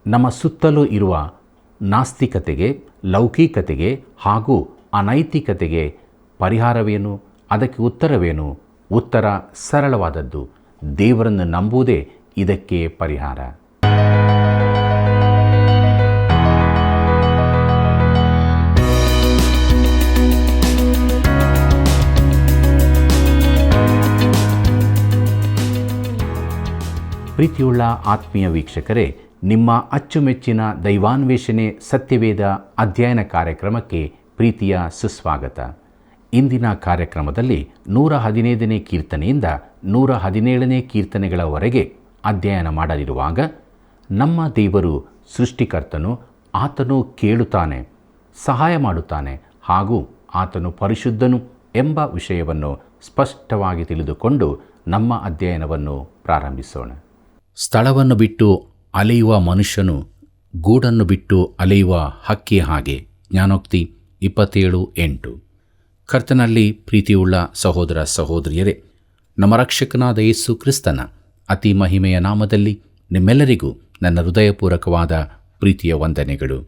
ನಮ್ಮ ಸುತ್ತಲೂ ಇರುವ ನಾಸ್ತಿಕತೆಗೆ, ಲೌಕಿಕತೆಗೆ ಹಾಗೂ ಅನೈತಿಕತೆಗೆ ಪರಿಹಾರವೇನು? ಅದಕ್ಕೆ ಉತ್ತರವೇನು? ಉತ್ತರ ಸರಳವಾದದ್ದು. ದೇವರನ್ನು ನಂಬುವುದೇ ಇದಕ್ಕೆ ಪರಿಹಾರ. ಪ್ರೀತಿಯುಳ್ಳ ಆತ್ಮೀಯ ವೀಕ್ಷಕರೇ, ನಿಮ್ಮ ಅಚ್ಚುಮೆಚ್ಚಿನ ದೈವಾನ್ವೇಷಣೆ ಸತ್ಯವೇದ ಅಧ್ಯಯನ ಕಾರ್ಯಕ್ರಮಕ್ಕೆ ಪ್ರೀತಿಯ ಸುಸ್ವಾಗತ. ಇಂದಿನ ಕಾರ್ಯಕ್ರಮದಲ್ಲಿ 115ನೇ ಕೀರ್ತನೆಯಿಂದ 117ನೇ ಕೀರ್ತನೆಗಳವರೆಗೆ ಅಧ್ಯಯನ ಮಾಡಲಿರುವಾಗ, ನಮ್ಮ ದೇವರು ಸೃಷ್ಟಿಕರ್ತನು, ಆತನು ಕೇಳುತ್ತಾನೆ, ಸಹಾಯ ಮಾಡುತ್ತಾನೆ ಹಾಗೂ ಆತನು ಪರಿಶುದ್ಧನು ಎಂಬ ವಿಷಯವನ್ನು ಸ್ಪಷ್ಟವಾಗಿ ತಿಳಿದುಕೊಂಡು ನಮ್ಮ ಅಧ್ಯಯನವನ್ನು ಪ್ರಾರಂಭಿಸೋಣ. ಸ್ಥಳವನ್ನು ಬಿಟ್ಟು ಅಲೆಯುವ ಮನುಷ್ಯನು ಗೂಡನ್ನು ಬಿಟ್ಟು ಅಲೆಯುವ ಹಕ್ಕಿ ಹಾಗೆ. ಜ್ಞಾನೋಕ್ತಿ 27:8. ಕರ್ತನಲ್ಲಿ ಪ್ರೀತಿಯುಳ್ಳ ಸಹೋದರ ಸಹೋದರಿಯರೇ, ನಮ್ಮ ರಕ್ಷಕನಾದ ಯೇಸು ಕ್ರಿಸ್ತನ ಅತಿ ಮಹಿಮೆಯ ನಾಮದಲ್ಲಿ ನಿಮ್ಮೆಲ್ಲರಿಗೂ ನನ್ನ ಹೃದಯಪೂರ್ವಕವಾದ ಪ್ರೀತಿಯ ವಂದನೆಗಳು.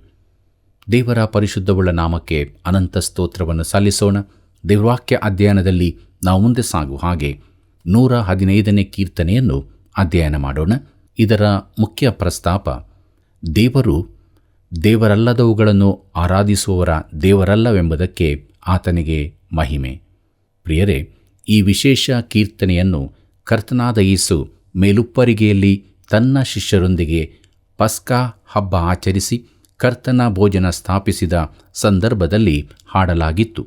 ದೇವರ ಪರಿಶುದ್ಧವುಳ್ಳ ನಾಮಕ್ಕೆ ಅನಂತ ಸ್ತೋತ್ರವನ್ನು ಸಲ್ಲಿಸೋಣ. ದೇವವಾಕ್ಯ ಅಧ್ಯಯನದಲ್ಲಿ ನಾವು ಮುಂದೆ ಸಾಗುವ ಹಾಗೆ 115ನೇ ಕೀರ್ತನೆಯನ್ನು ಅಧ್ಯಯನ ಮಾಡೋಣ. ಇದರ ಮುಖ್ಯ ಪ್ರಸ್ತಾಪ, ದೇವರು ದೇವರಲ್ಲದವುಗಳನ್ನು ಆರಾಧಿಸುವವರ ದೇವರಲ್ಲವೆಂಬುದಕ್ಕೆ ಆತನಿಗೆ ಮಹಿಮೆ. ಪ್ರಿಯರೇ, ಈ ವಿಶೇಷ ಕೀರ್ತನೆಯನ್ನು ಕರ್ತನಾದ ಯೇಸು ಮೇಲುಪ್ಪರಿಗೆಯಲ್ಲಿ ತನ್ನ ಶಿಷ್ಯರೊಂದಿಗೆ ಪಸ್ಕಾ ಹಬ್ಬ ಆಚರಿಸಿ ಕರ್ತನ ಭೋಜನ ಸ್ಥಾಪಿಸಿದ ಸಂದರ್ಭದಲ್ಲಿ ಹಾಡಲಾಗಿತ್ತು.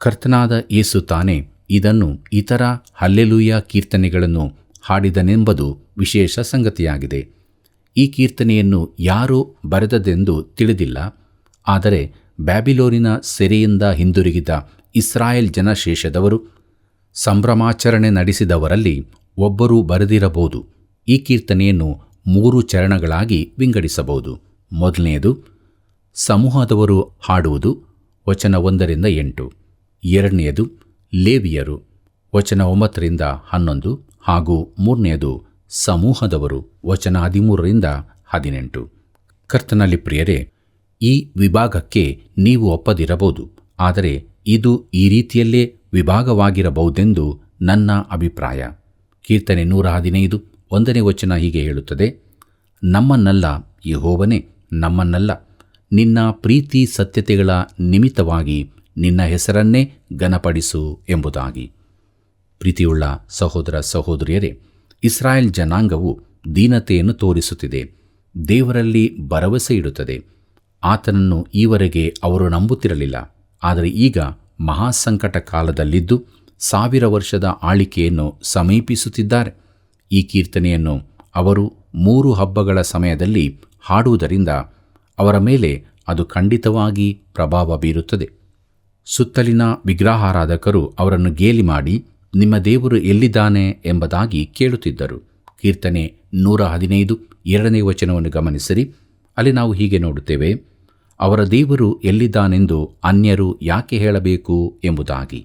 ಕರ್ತನಾದ ಯೇಸು ತಾನೇ ಇದನ್ನು ಇತರ ಹಲ್ಲೆಲೂಯ ಕೀರ್ತನೆಗಳನ್ನು ಹಾಡಿದನೆಂಬುದು ವಿಶೇಷ ಸಂಗತಿಯಾಗಿದೆ. ಈ ಕೀರ್ತನೆಯನ್ನು ಯಾರೂ ಬರೆದದೆಂದು ತಿಳಿದಿಲ್ಲ. ಆದರೆ ಬ್ಯಾಬಿಲೋನಿನ ಸೆರೆಯಿಂದ ಹಿಂದಿರುಗಿದ ಇಸ್ರಾಯೇಲ್ ಜನಶೇಷದವರು ಸಂಭ್ರಮಾಚರಣೆ ನಡೆಸಿದವರಲ್ಲಿ ಒಬ್ಬರು ಬರೆದಿರಬಹುದು. ಈ ಕೀರ್ತನೆಯನ್ನು 3 ಚರಣಗಳಾಗಿ ವಿಂಗಡಿಸಬಹುದು. ಮೊದಲನೆಯದು ಸಮೂಹದವರು ಹಾಡುವುದು, ವಚನ 1-8. ಎರಡನೆಯದು ಲೇವಿಯರು, ವಚನ 9-11 ಹಾಗೂ ಮೂರನೆಯದು ಸಮೂಹದವರು, ವಚನ 13-18. ಕರ್ತನಲ್ಲಿ ಪ್ರಿಯರೇ, ಈ ವಿಭಾಗಕ್ಕೆ ನೀವು ಒಪ್ಪದಿರಬಹುದು, ಆದರೆ ಇದು ಈ ರೀತಿಯಲ್ಲೇ ವಿಭಾಗವಾಗಿರಬಹುದೆಂದು ನನ್ನ ಅಭಿಪ್ರಾಯ. ಕೀರ್ತನೆ 115 1ನೇ ವಚನ ಹೀಗೆ ಹೇಳುತ್ತದೆ: ನಮ್ಮನ್ನಲ್ಲ ಯೆಹೋವನೇ, ನಮ್ಮನ್ನಲ್ಲ, ನಿನ್ನ ಪ್ರೀತಿ ಸತ್ಯತೆಗಳ ನಿಮಿತ್ತವಾಗಿ ನಿನ್ನ ಹೆಸರನ್ನೇ ಘನಪಡಿಸು ಎಂಬುದಾಗಿ. ಪ್ರೀತಿಯುಳ್ಳ ಸಹೋದರ ಸಹೋದರಿಯರೇ, ಇಸ್ರಾಯೇಲ್ ಜನಾಂಗವು ದೀನತೆಯನ್ನು ತೋರಿಸುತ್ತಿದೆ, ದೇವರಲ್ಲಿ ಭರವಸೆ ಇಡುತ್ತದೆ. ಆತನನ್ನು ಈವರೆಗೆ ಅವರು ನಂಬುತ್ತಿರಲಿಲ್ಲ. ಆದರೆ ಈಗ ಮಹಾಸಂಕಟ ಕಾಲದಲ್ಲಿದ್ದು 1000 ವರ್ಷದ ಆಳಿಕೆಯನ್ನು ಸಮೀಪಿಸುತ್ತಿದ್ದಾರೆ. ಈ ಕೀರ್ತನೆಯನ್ನು ಅವರು 3 ಹಬ್ಬಗಳ ಸಮಯದಲ್ಲಿ ಹಾಡುವುದರಿಂದ ಅವರ ಮೇಲೆ ಅದು ಖಂಡಿತವಾಗಿ ಪ್ರಭಾವ ಬೀರುತ್ತದೆ. ಸುತ್ತಲಿನ ವಿಗ್ರಹಾರಾಧಕರು ಅವರನ್ನು ಗೇಲಿ ಮಾಡಿ, ನಿಮ್ಮ ದೇವರು ಎಲ್ಲಿದ್ದಾನೆ ಎಂಬುದಾಗಿ ಕೇಳುತ್ತಿದ್ದರು. ಕೀರ್ತನೆ 115 2ನೇ ವಚನವನ್ನು ಗಮನಿಸಿರಿ. ಅಲ್ಲಿ ನಾವು ಹೀಗೆ ನೋಡುತ್ತೇವೆ: ಅವರ ದೇವರು ಎಲ್ಲಿದ್ದಾನೆಂದು ಅನ್ಯರು ಯಾಕೆ ಹೇಳಬೇಕು ಎಂಬುದಾಗಿ.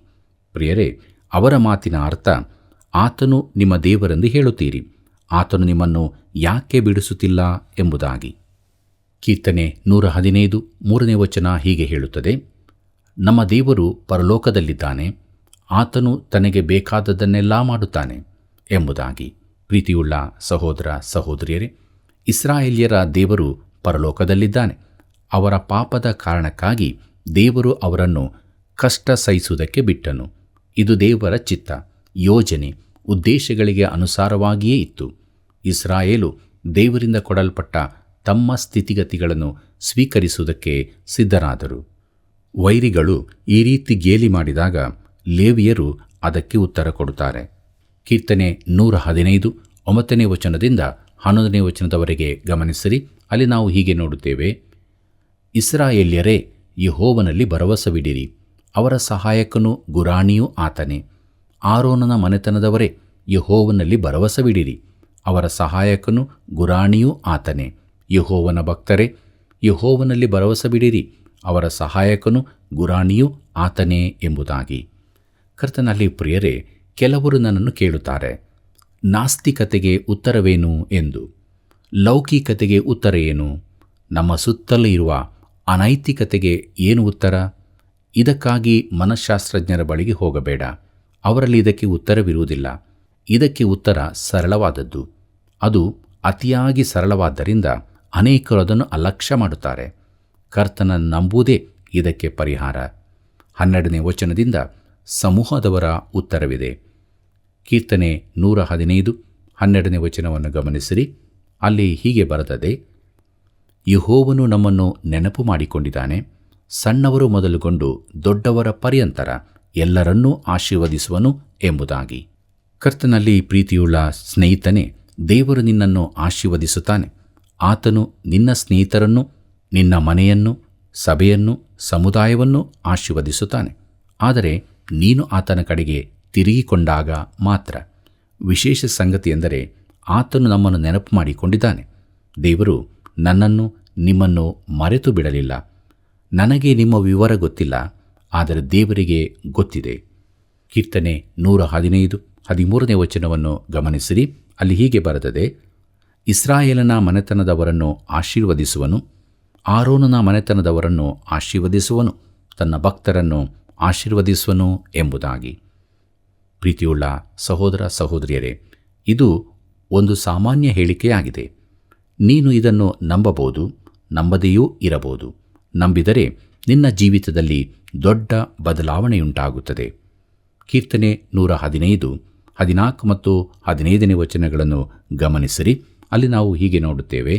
ಪ್ರಿಯರೇ, ಅವರ ಮಾತಿನ ಅರ್ಥ, ಆತನು ನಿಮ್ಮ ದೇವರೆಂದು ಹೇಳುತ್ತೀರಿ, ಆತನು ನಿಮ್ಮನ್ನು ಯಾಕೆ ಬಿಡಿಸುತ್ತಿಲ್ಲ ಎಂಬುದಾಗಿ. ಕೀರ್ತನೆ 115 3ನೇ ವಚನ ಹೀಗೆ ಹೇಳುತ್ತದೆ: ನಮ್ಮ ದೇವರು ಪರಲೋಕದಲ್ಲಿದ್ದಾನೆ, ಆತನು ತನಗೆ ಬೇಕಾದದ್ದನ್ನೆಲ್ಲ ಮಾಡುತ್ತಾನೆ ಎಂಬುದಾಗಿ. ಪ್ರೀತಿಯುಳ್ಳ ಸಹೋದರ ಸಹೋದರಿಯರೇ, ಇಸ್ರಾಯೇಲ್ಯರ ದೇವರು ಪರಲೋಕದಲ್ಲಿದ್ದಾನೆ. ಅವರ ಪಾಪದ ಕಾರಣಕ್ಕಾಗಿ ದೇವರು ಅವರನ್ನು ಕಷ್ಟ ಸಹಿಸುವುದಕ್ಕೆ ಬಿಟ್ಟನು. ಇದು ದೇವರ ಚಿತ್ತ, ಯೋಜನೆ, ಉದ್ದೇಶಗಳಿಗೆ ಅನುಸಾರವಾಗಿಯೇ ಇತ್ತು. ಇಸ್ರಾಯೇಲು ದೇವರಿಂದ ಕೊಡಲ್ಪಟ್ಟ ತಮ್ಮ ಸ್ಥಿತಿಗತಿಗಳನ್ನು ಸ್ವೀಕರಿಸುವುದಕ್ಕೆ ಸಿದ್ಧರಾದರು. ವೈರಿಗಳು ಈ ರೀತಿ ಗೇಲಿ ಮಾಡಿದಾಗ ಲೇವಿಯರು ಅದಕ್ಕೆ ಉತ್ತರ ಕೊಡುತ್ತಾರೆ. ಕೀರ್ತನೆ 115 9ನೇ ವಚನದಿಂದ 11ನೇ ವಚನದವರೆಗೆ ಗಮನಿಸಿರಿ. ಅಲ್ಲಿ ನಾವು ಹೀಗೆ ನೋಡುತ್ತೇವೆ: ಇಸ್ರಾಯೇಲ್ಯರೇ, ಯೆಹೋವನಲ್ಲಿ ಭರವಸವಿಡಿರಿ, ಅವರ ಸಹಾಯಕನು ಗುರಾಣಿಯೂ ಆತನೇ. ಆರೋನನ ಮನೆತನದವರೇ, ಯೆಹೋವನಲ್ಲಿ ಭರವಸವಿಡಿರಿ, ಅವರ ಸಹಾಯಕನು ಗುರಾಣಿಯೂ ಆತನೇ. ಯೆಹೋವನ ಭಕ್ತರೇ, ಯೆಹೋವನಲ್ಲಿ ಭರವಸವಿಡಿರಿ, ಅವರ ಸಹಾಯಕನು ಗುರಾಣಿಯೂ ಆತನೇ ಎಂಬುದಾಗಿ. ಕರ್ತನಲ್ಲಿ ಪ್ರಿಯರೇ, ಕೆಲವರು ನನ್ನನ್ನು ಕೇಳುತ್ತಾರೆ, ನಾಸ್ತಿಕತೆಗೆ ಉತ್ತರವೇನು ಎಂದು. ಲೌಕಿಕತೆಗೆ ಉತ್ತರ ಏನು? ನಮ್ಮ ಸುತ್ತಲೇ ಇರುವ ಅನೈತಿಕತೆಗೆ ಏನು ಉತ್ತರ? ಇದಕ್ಕಾಗಿ ಮನಃಶಾಸ್ತ್ರಜ್ಞರ ಬಳಿಗೆ ಹೋಗಬೇಡ. ಅವರಲ್ಲಿ ಇದಕ್ಕೆ ಉತ್ತರವಿರುವುದಿಲ್ಲ. ಇದಕ್ಕೆ ಉತ್ತರ ಸರಳವಾದದ್ದು. ಅದು ಅತಿಯಾಗಿ ಸರಳವಾದ್ದರಿಂದ ಅನೇಕರು ಅದನ್ನು ಅಲಕ್ಷ್ಯ ಮಾಡುತ್ತಾರೆ. ಕರ್ತನನ್ನು ನಂಬುವುದೇ ಇದಕ್ಕೆ ಪರಿಹಾರ. 12ನೇ ವಚನದಿಂದ ಸಮೂಹದವರ ಉತ್ತರವಿದೆ. ಕೀರ್ತನೆ 115 12ನೇ ವಚನವನ್ನು ಗಮನಿಸಿರಿ. ಅಲ್ಲಿ ಹೀಗೆ ಬರೆದದೆ, ಯೆಹೋವನು ನಮ್ಮನ್ನು ನೆನಪು ಮಾಡಿಕೊಂಡಿದ್ದಾನೆ. ಸಣ್ಣವರು ಮೊದಲುಗೊಂಡು ದೊಡ್ಡವರ ಪರ್ಯಂತರ ಎಲ್ಲರನ್ನೂ ಆಶೀರ್ವದಿಸುವನು ಎಂಬುದಾಗಿ. ಕರ್ತನಲ್ಲಿ ಪ್ರೀತಿಯುಳ್ಳ ಸ್ನೇಹಿತನೇ, ದೇವರು ನಿನ್ನನ್ನು ಆಶೀರ್ವದಿಸುತ್ತಾನೆ. ಆತನು ನಿನ್ನ ಸ್ನೇಹಿತರನ್ನು, ನಿನ್ನ ಮನೆಯನ್ನು, ಸಭೆಯನ್ನು, ಸಮುದಾಯವನ್ನು ಆಶೀರ್ವದಿಸುತ್ತಾನೆ. ಆದರೆ ನೀನು ಆತನ ಕಡೆಗೆ ತಿರುಗಿಕೊಂಡಾಗ ಮಾತ್ರ. ವಿಶೇಷ ಸಂಗತಿ ಎಂದರೆ ಆತನು ನಮ್ಮನ್ನು ನೆನಪು ಮಾಡಿಕೊಂಡಿದ್ದಾನೆ. ದೇವರು ನನ್ನನ್ನು ನಿಮ್ಮನ್ನು ಮರೆತು ಬಿಡಲಿಲ್ಲ. ನನಗೆ ನಿಮ್ಮ ವಿವರ ಗೊತ್ತಿಲ್ಲ, ಆದರೆ ದೇವರಿಗೆ ಗೊತ್ತಿದೆ. ಕೀರ್ತನೆ 115 13ನೇ ವಚನವನ್ನು ಗಮನಿಸಿರಿ. ಅಲ್ಲಿ ಹೀಗೆ ಬರೆದದೆ, ಇಸ್ರಾಯೇಲನ ಮನೆತನದವರನ್ನು ಆಶೀರ್ವದಿಸುವನು, ಆರೋನನ ಮನೆತನದವರನ್ನು ಆಶೀರ್ವದಿಸುವನು, ತನ್ನ ಭಕ್ತರನ್ನು ಆಶೀರ್ವದಿಸುವನು ಎಂಬುದಾಗಿ. ಪ್ರೀತಿಯುಳ್ಳ ಸಹೋದರ ಸಹೋದರಿಯರೇ, ಇದು ಒಂದು ಸಾಮಾನ್ಯ ಹೇಳಿಕೆಯಾಗಿದೆ. ನೀನು ಇದನ್ನು ನಂಬಬಹುದು, ನಂಬದೆಯೂ ಇರಬಹುದು. ನಂಬಿದರೆ ನಿನ್ನ ಜೀವಿತದಲ್ಲಿ ದೊಡ್ಡ ಬದಲಾವಣೆಯುಂಟಾಗುತ್ತದೆ. ಕೀರ್ತನೆ 115 14 ಮತ್ತು 15ನೇ ವಚನಗಳನ್ನು ಗಮನಿಸಿರಿ. ಅಲ್ಲಿ ನಾವು ಹೀಗೆ ನೋಡುತ್ತೇವೆ,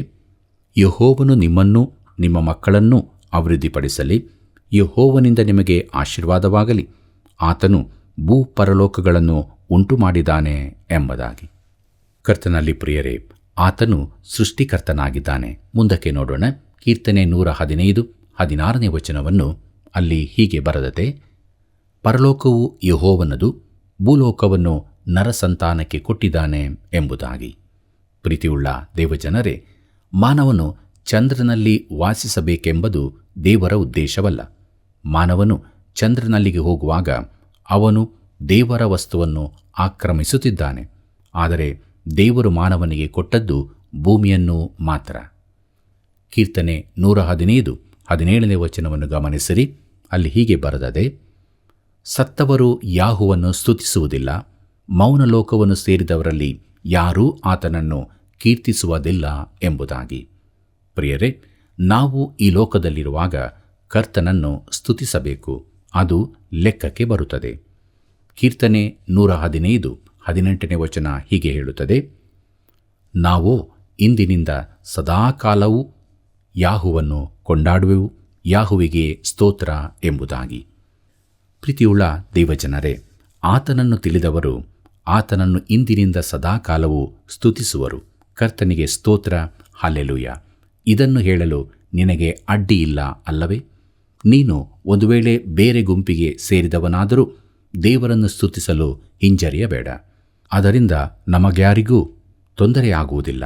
ಯೆಹೋವನು ನಿಮ್ಮನ್ನೂ ನಿಮ್ಮ ಮಕ್ಕಳನ್ನೂ ಅಭಿವೃದ್ಧಿಪಡಿಸಲಿ. ಯೆಹೋವನಿಂದ ನಿಮಗೆ ಆಶೀರ್ವಾದವಾಗಲಿ. ಆತನು ಭೂಪರಲೋಕಗಳನ್ನು ಉಂಟು ಮಾಡಿದ್ದಾನೆ ಎಂಬುದಾಗಿ. ಕರ್ತನಲ್ಲಿ ಪ್ರಿಯರೇ, ಆತನು ಸೃಷ್ಟಿಕರ್ತನಾಗಿದ್ದಾನೆ. ಮುಂದಕ್ಕೆ ನೋಡೋಣ. ಕೀರ್ತನೆ 115 16ನೇ ವಚನವನ್ನು ಅಲ್ಲಿ ಹೀಗೆ ಬರೆದದೆ, ಪರಲೋಕವು ಯೆಹೋವನದು, ಭೂಲೋಕವನ್ನು ನರಸಂತಾನಕ್ಕೆ ಕೊಟ್ಟಿದ್ದಾನೆ ಎಂಬುದಾಗಿ. ಪ್ರೀತಿಯುಳ್ಳ ದೇವಜನರೇ, ಮಾನವನು ಚಂದ್ರನಲ್ಲಿ ವಾಸಿಸಬೇಕೆಂಬುದು ದೇವರ ಉದ್ದೇಶವಲ್ಲ. ಮಾನವನು ಚಂದ್ರನಲ್ಲಿಗೆ ಹೋಗುವಾಗ ಅವನು ದೇವರ ವಸ್ತುವನ್ನು ಆಕ್ರಮಿಸುತ್ತಿದ್ದಾನೆ. ಆದರೆ ದೇವರು ಮಾನವನಿಗೆ ಕೊಟ್ಟದ್ದು ಭೂಮಿಯನ್ನು ಮಾತ್ರ. ಕೀರ್ತನೆ 115 17ನೇ ವಚನವನ್ನು ಗಮನಿಸಿರಿ. ಅಲ್ಲಿ ಹೀಗೆ ಬರೆದದೆ, ಸತ್ತವರು ಯಾಹುವನ್ನು ಸ್ತುತಿಸುವುದಿಲ್ಲ, ಮೌನಲೋಕವನ್ನು ಸೇರಿದವರಲ್ಲಿ ಯಾರೂ ಆತನನ್ನು ಕೀರ್ತಿಸುವುದಿಲ್ಲ ಎಂಬುದಾಗಿ. ಪ್ರಿಯರೇ, ನಾವು ಈ ಲೋಕದಲ್ಲಿರುವಾಗ ಕರ್ತನನ್ನು ಸ್ತುತಿಸಬೇಕು. ಅದು ಲೆಕ್ಕಕ್ಕೆ ಬರುತ್ತದೆ. ಕೀರ್ತನೆ 115 18ನೇ ವಚನ ಹೀಗೆ ಹೇಳುತ್ತದೆ, ನಾವು ಇಂದಿನಿಂದ ಸದಾಕಾಲವೂ ಯಾಹುವನ್ನು ಕೊಂಡಾಡುವೆವು, ಯಾಹುವಿಗೆ ಸ್ತೋತ್ರ ಎಂಬುದಾಗಿ. ಪ್ರೀತಿಯುಳ್ಳ ದೇವಜನರೇ, ಆತನನ್ನು ತಿಳಿದವರು ಆತನನ್ನು ಇಂದಿನಿಂದ ಸದಾಕಾಲವೂ ಸ್ತುತಿಸುವರು. ಕರ್ತನಿಗೆ ಸ್ತೋತ್ರ, ಹಲ್ಲೆಲೂಯ. ಇದನ್ನು ಹೇಳಲು ನಿನಗೆ ಅಡ್ಡಿಯಿಲ್ಲ ಅಲ್ಲವೇ? ನೀನು ಒಂದು ವೇಳೆ ಬೇರೆ ಗುಂಪಿಗೆ ಸೇರಿದವನಾದರೂ ದೇವರನ್ನು ಸ್ತುತಿಸಲು ಹಿಂಜರಿಯಬೇಡ. ಅದರಿಂದ ನಮಗ್ಯಾರಿಗೂ ತೊಂದರೆಯಾಗುವುದಿಲ್ಲ.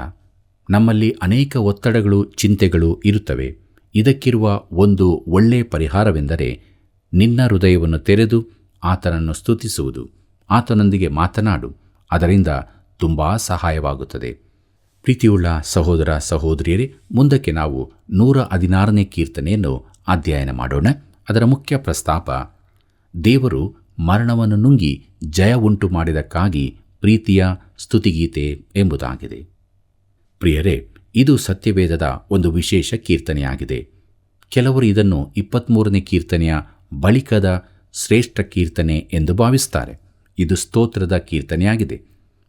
ನಮ್ಮಲ್ಲಿ ಅನೇಕ ಒತ್ತಡಗಳು, ಚಿಂತೆಗಳು ಇರುತ್ತವೆ. ಇದಕ್ಕಿರುವ ಒಂದು ಒಳ್ಳೆಯ ಪರಿಹಾರವೆಂದರೆ ನಿನ್ನ ಹೃದಯವನ್ನು ತೆರೆದು ಆತನನ್ನು ಸ್ತುತಿಸುವುದು. ಆತನೊಂದಿಗೆ ಮಾತನಾಡು. ಅದರಿಂದ ತುಂಬ ಸಹಾಯವಾಗುತ್ತದೆ. ಪ್ರೀತಿಯುಳ್ಳ ಸಹೋದರ ಸಹೋದರಿಯರೇ, ಮುಂದಕ್ಕೆ ನಾವು 116ನೇ ಕೀರ್ತನೆಯನ್ನು ಅಧ್ಯಯನ ಮಾಡೋಣ. ಅದರ ಮುಖ್ಯ ಪ್ರಸ್ತಾಪ, ದೇವರು ಮರಣವನ್ನು ನುಂಗಿ ಜಯ ಉಂಟು ಮಾಡಿದಕ್ಕಾಗಿ ಪ್ರೀತಿಯ ಸ್ತುತಿಗೀತೆ ಎಂಬುದಾಗಿದೆ. ಪ್ರಿಯರೇ, ಇದು ಸತ್ಯವೇದದ ಒಂದು ವಿಶೇಷ ಕೀರ್ತನೆಯಾಗಿದೆ. ಕೆಲವರು ಇದನ್ನು 23ನೇ ಕೀರ್ತನೆಯ ಬಳಿಕದ ಶ್ರೇಷ್ಠ ಕೀರ್ತನೆ ಎಂದು ಭಾವಿಸುತ್ತಾರೆ. ಇದು ಸ್ತೋತ್ರದ ಕೀರ್ತನೆಯಾಗಿದೆ.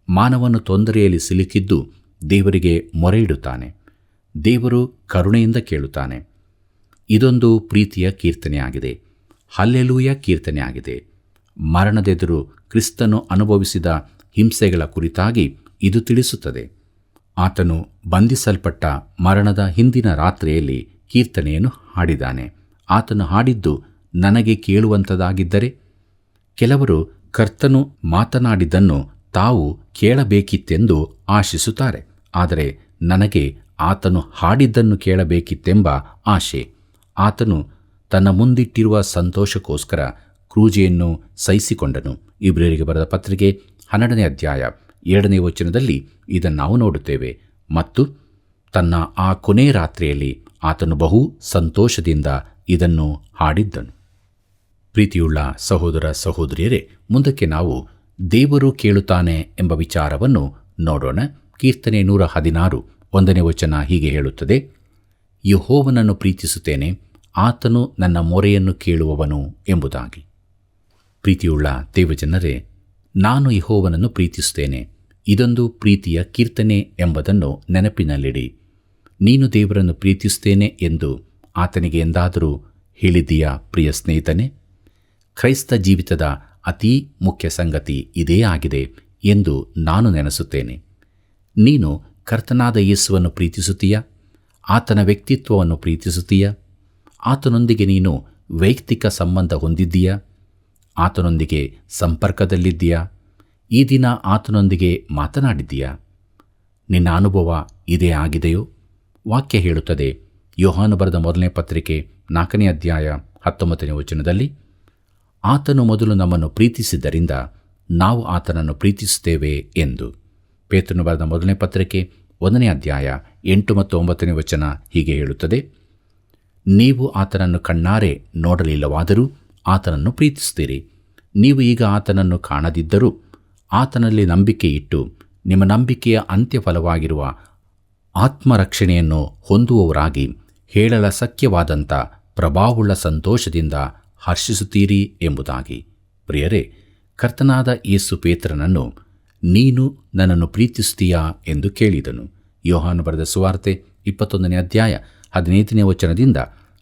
ಮಾನವನು ತೊಂದರೆಯಲ್ಲಿ ಸಿಲುಕಿದ್ದು ದೇವರಿಗೆ ಮೊರೆಯಿಡುತ್ತಾನೆ. ದೇವರು ಕರುಣೆಯಿಂದ ಕೇಳುತ್ತಾನೆ. ಇದೊಂದು ಪ್ರೀತಿಯ ಕೀರ್ತನೆಯಾಗಿದೆ. ಹಲ್ಲೆಲೂಯ ಕೀರ್ತನೆಯಾಗಿದೆ. ಮರಣದೆದುರು ಕ್ರಿಸ್ತನು ಅನುಭವಿಸಿದ ಹಿಂಸೆಗಳ ಕುರಿತಾಗಿ ಇದು ತಿಳಿಸುತ್ತದೆ. ಆತನು ಬಂಧಿಸಲ್ಪಟ್ಟ ಮರಣದ ಹಿಂದಿನ ರಾತ್ರಿಯಲ್ಲಿ ಕೀರ್ತನೆಯನ್ನು ಹಾಡಿದ್ದಾನೆ. ಆತನು ಹಾಡಿದ್ದು ನನಗೆ ಕೇಳುವಂಥದ್ದಾಗಿದ್ದರೆ, ಕೆಲವರು ಕರ್ತನು ಮಾತನಾಡಿದ್ದನ್ನು ತಾವು ಕೇಳಬೇಕಿತ್ತೆಂದು ಆಶಿಸುತ್ತಾರೆ. ಆದರೆ ನನಗೆ ಆತನು ಹಾಡಿದ್ದನ್ನು ಕೇಳಬೇಕಿತ್ತೆಂಬ ಆಶೆ. ಆತನು ತನ್ನ ಮುಂದಿಟ್ಟಿರುವ ಸಂತೋಷಕ್ಕೋಸ್ಕರ ಕ್ರೂಜೆಯನ್ನು ಸಹಿಸಿಕೊಂಡನು. ಇಬ್ರಿಯರಿಗೆ ಬರೆದ ಪತ್ರಿಕೆ 12ನೇ ಅಧ್ಯಾಯ 7ನೇ ವಚನದಲ್ಲಿ ಇದನ್ನು ನಾವು ನೋಡುತ್ತೇವೆ. ಮತ್ತು ತನ್ನ ಆ ಕೊನೆ ರಾತ್ರಿಯಲ್ಲಿ ಆತನು ಬಹು ಸಂತೋಷದಿಂದ ಇದನ್ನು ಹಾಡಿದ್ದನು. ಪ್ರೀತಿಯುಳ್ಳ ಸಹೋದರ ಸಹೋದರಿಯರೇ, ಮುಂದಕ್ಕೆ ನಾವು ದೇವರು ಕೇಳುತ್ತಾನೆ ಎಂಬ ವಿಚಾರವನ್ನು ನೋಡೋಣ. ಕೀರ್ತನೆ 116 1ನೇ ವಚನ ಹೀಗೆ ಹೇಳುತ್ತದೆ: ಯೆಹೋವನನ್ನು ಪ್ರೀತಿಸುತ್ತೇನೆ, ಆತನು ನನ್ನ ಮೊರೆಯನ್ನು ಕೇಳುವವನು ಎಂಬುದಾಗಿ. ಪ್ರೀತಿಯುಳ್ಳ ದೇವಜನರೇ, ನಾನು ಯೆಹೋವನನ್ನು ಪ್ರೀತಿಸುತ್ತೇನೆ. ಇದೊಂದು ಪ್ರೀತಿಯ ಕೀರ್ತನೆ ಎಂಬುದನ್ನು ನೆನಪಿನಲ್ಲಿಡಿ. ನೀನು ದೇವರನ್ನು ಪ್ರೀತಿಸುತ್ತೇನೆ ಎಂದು ಆತನಿಗೆ ಎಂದಾದರೂ ಹೇಳಿದ್ದೀಯಾ ಪ್ರಿಯ ಸ್ನೇಹಿತನೇ? ಕ್ರೈಸ್ತ ಜೀವಿತದ ಅತೀ ಮುಖ್ಯ ಸಂಗತಿ ಇದೇ ಆಗಿದೆ ಎಂದು ನಾನು ನೆನೆಸುತ್ತೇನೆ. ನೀನು ಕರ್ತನಾದ ಯೇಸುವನ್ನು ಪ್ರೀತಿಸುತ್ತೀಯಾ? ಆತನ ವ್ಯಕ್ತಿತ್ವವನ್ನು ಪ್ರೀತಿಸುತ್ತೀಯಾ? ಆತನೊಂದಿಗೆ ನೀನು ವೈಯಕ್ತಿಕ ಸಂಬಂಧ ಹೊಂದಿದ್ದೀಯಾ? ಆತನೊಂದಿಗೆ ಸಂಪರ್ಕದಲ್ಲಿದ್ದೀಯಾ? ಈ ದಿನ ಆತನೊಂದಿಗೆ ಮಾತನಾಡಿದ್ದೀಯಾ? ನಿನ್ನ ಅನುಭವ ಇದೇ ಆಗಿದೆಯೋ? ವಾಕ್ಯ ಹೇಳುತ್ತದೆ, ಯೋಹಾನ ಬರೆದ ಮೊದಲನೇ ಪತ್ರಿಕೆ 4ನೇ ಅಧ್ಯಾಯ 19ನೇ ವಚನದಲ್ಲಿ, ಆತನು ಮೊದಲು ನಮ್ಮನ್ನು ಪ್ರೀತಿಸಿದ್ದರಿಂದ ನಾವು ಆತನನ್ನು ಪ್ರೀತಿಸುತ್ತೇವೆ ಎಂದು. ಪೇತ್ರನು ಬರೆದ ಮೊದಲನೇ ಪತ್ರಿಕೆ 1ನೇ ಅಧ್ಯಾಯ 8 ಮತ್ತು 9ನೇ ವಚನ ಹೀಗೆ ಹೇಳುತ್ತದೆ, ನೀವು ಆತನನ್ನು ಕಣ್ಣಾರೆ ನೋಡಲಿಲ್ಲವಾದರೂ ಆತನನ್ನು ಪ್ರೀತಿಸುತ್ತೀರಿ. ನೀವು ಈಗ ಆತನನ್ನು ಕಾಣದಿದ್ದರೂ ಆತನಲ್ಲಿ ನಂಬಿಕೆ ಇಟ್ಟು ನಿಮ್ಮ ನಂಬಿಕೆಯ ಅಂತ್ಯಫಲವಾಗಿರುವ ಆತ್ಮರಕ್ಷಣೆಯನ್ನು ಹೊಂದುವವರಾಗಿ ಹೇಳಲಸಕ್ಯವಾದಂಥ ಪ್ರಭಾವವುಳ್ಳ ಸಂತೋಷದಿಂದ ಹರ್ಷಿಸುತ್ತೀರಿ ಎಂಬುದಾಗಿ. ಪ್ರಿಯರೇ, ಕರ್ತನಾದ ಯೇಸು ಪೇತ್ರನನ್ನು ನೀನು ನನ್ನನ್ನು ಪ್ರೀತಿಸುತ್ತೀಯಾ ಎಂದು ಕೇಳಿದನು. ಯೋಹಾನ ಬರೆದ ಸುವಾರ್ತೆ 21ನೇ ಅಧ್ಯಾಯ 15ನೇ ವಚನದಿಂದ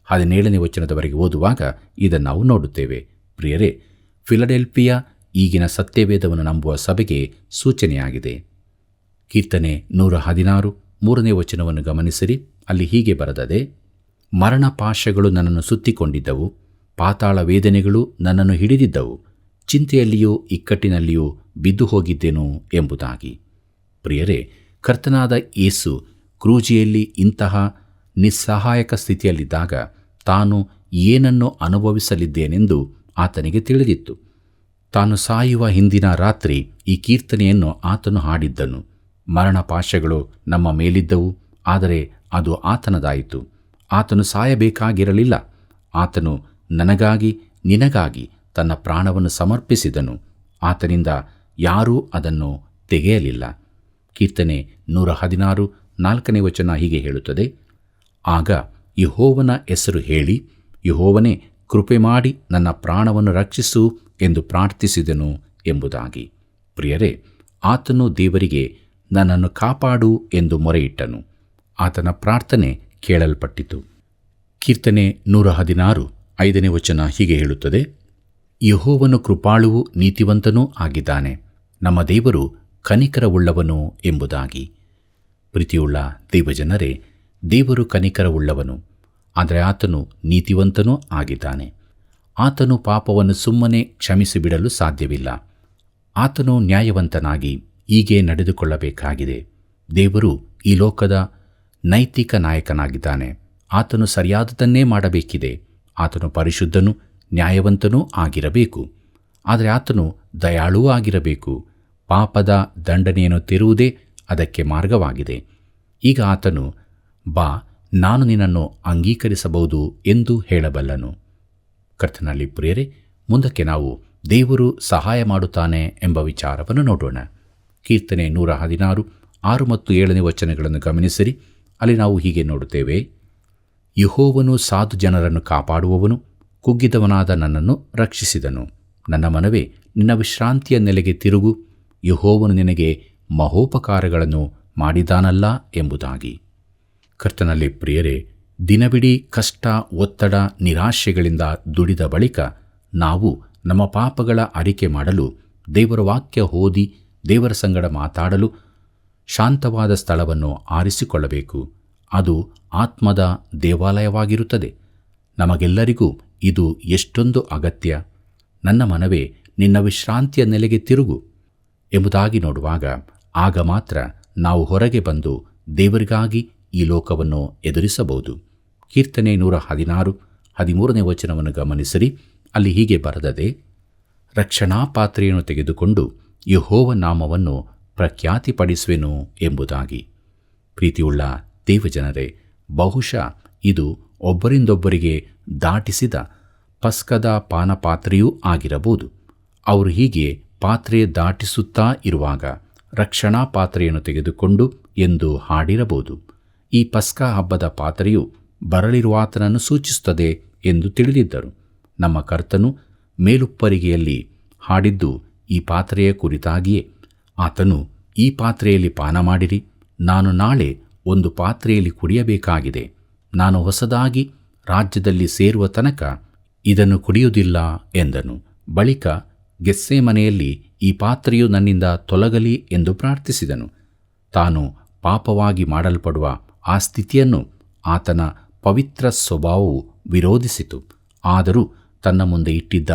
17ನೇ ವಚನದವರೆಗೆ ಓದುವಾಗ ಇದನ್ನು ನಾವು ನೋಡುತ್ತೇವೆ. ಪ್ರಿಯರೇ, ಫಿಲಡೆಲ್ಫಿಯಾ ಈಗಿನ ಸತ್ಯವೇದವನ್ನು ನಂಬುವ ಸಭೆಗೆ ಸೂಚನೆಯಾಗಿದೆ. ಕೀರ್ತನೆ 116 3ನೇ ವಚನವನ್ನು ಗಮನಿಸಿರಿ. ಅಲ್ಲಿ ಹೀಗೆ ಬರೆದದೆ: ಮರಣಪಾಶಗಳು ನನ್ನನ್ನು ಸುತ್ತಿಕೊಂಡಿದ್ದವು, ಪಾತಾಳ ವೇದನೆಗಳು ನನ್ನನ್ನು ಹಿಡಿದಿದ್ದವು, ಚಿಂತೆಯಲ್ಲಿಯೂ ಇಕ್ಕಟ್ಟಿನಲ್ಲಿಯೂ ಬಿದ್ದು ಹೋಗಿದ್ದೆನು ಎಂಬುದಾಗಿ. ಪ್ರಿಯರೇ, ಕರ್ತನಾದ ಯೇಸು ಕ್ರೂಜಿಯಲ್ಲಿ ಇಂತಹ ನಿಸ್ಸಹಾಯಕ ಸ್ಥಿತಿಯಲ್ಲಿದ್ದಾಗ ತಾನು ಏನನ್ನು ಅನುಭವಿಸಲಿದ್ದೇನೆಂದು ಆತನಿಗೆ ತಿಳಿದಿತ್ತು. ತಾನು ಸಾಯುವ ಹಿಂದಿನ ರಾತ್ರಿ ಈ ಕೀರ್ತನೆಯನ್ನು ಆತನು ಹಾಡಿದ್ದನು. ಮರಣಪಾಶಗಳು ನಮ್ಮ ಮೇಲಿದ್ದವು, ಆದರೆ ಅದು ಆತನದಾಯಿತು. ಆತನು ಸಾಯಬೇಕಾಗಿರಲಿಲ್ಲ. ಆತನು ನನಗಾಗಿ ನಿನಗಾಗಿ ತನ್ನ ಪ್ರಾಣವನ್ನು ಸಮರ್ಪಿಸಿದನು. ಆತನಿಂದ ಯಾರೂ ಅದನ್ನು ತೆಗೆಯಲಿಲ್ಲ. ಕೀರ್ತನೆ 116 4ನೇ ವಚನ ಹೀಗೆ ಹೇಳುತ್ತದೆ: ಆಗ ಯೆಹೋವನ ಹೆಸರು ಹೇಳಿ, ಯೆಹೋವನೇ ಕೃಪೆ ಮಾಡಿ ನನ್ನ ಪ್ರಾಣವನ್ನು ರಕ್ಷಿಸು ಎಂದು ಪ್ರಾರ್ಥಿಸಿದನು ಎಂಬುದಾಗಿ. ಪ್ರಿಯರೇ, ಆತನು ದೇವರಿಗೆ ನನ್ನನ್ನು ಕಾಪಾಡು ಎಂದು ಮೊರೆಯಿಟ್ಟನು. ಆತನ ಪ್ರಾರ್ಥನೆ ಕೇಳಲ್ಪಟ್ಟಿತು. ಕೀರ್ತನೆ 116 5ನೇ ವಚನ ಹೀಗೆ ಹೇಳುತ್ತದೆ: ಯೆಹೋವನು ಕೃಪಾಳುವೂ ನೀತಿವಂತನೂ ಆಗಿದ್ದಾನೆ, ನಮ್ಮ ದೇವರು ಕನಿಕರವುಳ್ಳವನು ಎಂಬುದಾಗಿ. ಪ್ರೀತಿಯುಳ್ಳ ದೇವಜನರೇ, ದೇವರು ಕನಿಕರವುಳ್ಳವನು, ಆದರೆ ಆತನು ನೀತಿವಂತನೂ ಆಗಿದ್ದಾನೆ. ಆತನು ಪಾಪವನ್ನು ಸುಮ್ಮನೆ ಕ್ಷಮಿಸಿಬಿಡಲು ಸಾಧ್ಯವಿಲ್ಲ. ಆತನು ನ್ಯಾಯವಂತನಾಗಿ ಹೀಗೆ ನಡೆದುಕೊಳ್ಳಬೇಕಾಗಿದೆ. ದೇವರು ಈ ಲೋಕದ ನೈತಿಕ ನಾಯಕನಾಗಿದ್ದಾನೆ. ಆತನು ಸರಿಯಾದದನ್ನೇ ಮಾಡಬೇಕಿದೆ. ಆತನು ಪರಿಶುದ್ಧನೂ ನ್ಯಾಯವಂತನೂ ಆಗಿರಬೇಕು. ಆದರೆ ಆತನು ದಯಾಳುವೂ ಆಗಿರಬೇಕು. ಪಾಪದ ದಂಡನೆಯನ್ನು ತೆರುವುದೇ ಅದಕ್ಕೆ ಮಾರ್ಗವಾಗಿದೆ. ಈಗ ಆತನು, ಬಾ, ನಾನು ನಿನ್ನನ್ನು ಅಂಗೀಕರಿಸಬಹುದು ಎಂದು ಹೇಳಬಲ್ಲನು. ಕರ್ತನಲ್ಲಿ ಪ್ರಿಯರೇ, ಮುಂದಕ್ಕೆ ನಾವು ದೇವರು ಸಹಾಯ ಮಾಡುತ್ತಾನೆ ಎಂಬ ವಿಚಾರವನ್ನು ನೋಡೋಣ. ಕೀರ್ತನೆ 116 6 ಮತ್ತು 7ನೇ ವಚನಗಳನ್ನು ಗಮನಿಸಿರಿ. ಅಲ್ಲಿ ನಾವು ಹೀಗೆ ನೋಡುತ್ತೇವೆ: ಯೆಹೋವನು ಸಾಧು ಜನರನ್ನು ಕಾಪಾಡುವವನು, ಕುಗ್ಗಿದವನಾದ ನನ್ನನ್ನು ರಕ್ಷಿಸಿದನು. ನನ್ನ ಮನವೇ, ನಿನ್ನ ವಿಶ್ರಾಂತಿಯ ನೆಲೆಗೆ ತಿರುಗು, ಯೆಹೋವನು ನಿನಗೆ ಮಹೋಪಕಾರಗಳನ್ನು ಮಾಡಿದಾನಲ್ಲ ಎಂಬುದಾಗಿ. ಕರ್ತನಲ್ಲಿ ಪ್ರಿಯರೇ, ದಿನವಿಡೀ ಕಷ್ಟ, ಒತ್ತಡ, ನಿರಾಶೆಗಳಿಂದ ದುಡಿದ ಬಳಿಕ ನಾವು ನಮ್ಮ ಪಾಪಗಳ ಅರಿಕೆ ಮಾಡಲು, ದೇವರ ವಾಕ್ಯ ಓದಿ ದೇವರ ಸಂಗಡ ಮಾತಾಡಲು ಶಾಂತವಾದ ಸ್ಥಳವನ್ನು ಆರಿಸಿಕೊಳ್ಳಬೇಕು. ಅದು ಆತ್ಮದ ದೇವಾಲಯವಾಗಿರುತ್ತದೆ. ನಮಗೆಲ್ಲರಿಗೂ ಇದು ಎಷ್ಟೊಂದು ಅಗತ್ಯ. ನನ್ನ ಮನವೇ, ನಿನ್ನ ವಿಶ್ರಾಂತಿಯ ನೆಲೆಗೆ ತಿರುಗು ಎಂಬುದಾಗಿ ನೋಡುವಾಗ ಆಗ ಮಾತ್ರ ನಾವು ಹೊರಗೆ ಬಂದು ದೇವರಿಗಾಗಿ ಈ ಲೋಕವನ್ನು ಎದುರಿಸಬಹುದು. ಕೀರ್ತನೆ 116 13ನೇ ವಚನವನ್ನು ಗಮನಿಸಿರಿ. ಅಲ್ಲಿ ಹೀಗೆ ಬರೆದದೆ: ರಕ್ಷಣಾ ಪಾತ್ರೆಯನ್ನು ತೆಗೆದುಕೊಂಡು ಯೆಹೋವ ನಾಮವನ್ನು ಪ್ರಖ್ಯಾತಿಪಡಿಸುವೆನು ಎಂಬುದಾಗಿ. ಪ್ರೀತಿಯುಳ್ಳ ದೇವಜನರೇ, ಬಹುಶಃ ಇದು ಒಬ್ಬರಿಂದೊಬ್ಬರಿಗೆ ದಾಟಿಸಿದ ಪಸ್ಕದ ಪಾನಪಾತ್ರೆಯೂ ಆಗಿರಬಹುದು. ಅವರು ಹೀಗೆ ಪಾತ್ರೆ ದಾಟಿಸುತ್ತಾ ಇರುವಾಗ ರಕ್ಷಣಾ ಪಾತ್ರೆಯನ್ನು ತೆಗೆದುಕೊಂಡು ಎಂದು ಹಾಡಿರಬಹುದು. ಈ ಪಸ್ಕ ಹಬ್ಬದ ಪಾತ್ರೆಯು ಬರಲಿರುವಾತನನ್ನು ಸೂಚಿಸುತ್ತದೆ ಎಂದು ತಿಳಿದಿದ್ದರು. ನಮ್ಮ ಕರ್ತನು ಮೇಲುಪ್ಪರಿಗೆಯಲ್ಲಿ ಹಾಡಿದ್ದು ಈ ಪಾತ್ರೆಯ ಕುರಿತಾಗಿಯೇ. ಆತನು, ಈ ಪಾತ್ರೆಯಲ್ಲಿ ಪಾನ ಮಾಡಿರಿ, ನಾನು ನಾಳೆ ಒಂದು ಪಾತ್ರೆಯಲ್ಲಿ ಕುಡಿಯಬೇಕಾಗಿದೆ, ನಾನು ಹೊಸದಾಗಿ ರಾಜ್ಯದಲ್ಲಿ ಸೇರುವ ತನಕ ಇದನ್ನು ಕುಡಿಯುವುದಿಲ್ಲ ಎಂದನು. ಬಳಿಕ ಗೆತ್ಸೇಮನೆಯಲ್ಲಿ ಈ ಪಾತ್ರೆಯು ನನ್ನಿಂದ ತೊಲಗಲಿ ಎಂದು ಪ್ರಾರ್ಥಿಸಿದನು. ತಾನು ಪಾಪವಾಗಿ ಮಾಡಲ್ಪಡುವ ಆ ಸ್ಥಿತಿಯನ್ನು ಆತನ ಪವಿತ್ರ ಸ್ವಭಾವವು ವಿರೋಧಿಸಿತು. ಆದರೂ ತನ್ನ ಮುಂದೆ ಇಟ್ಟಿದ್ದ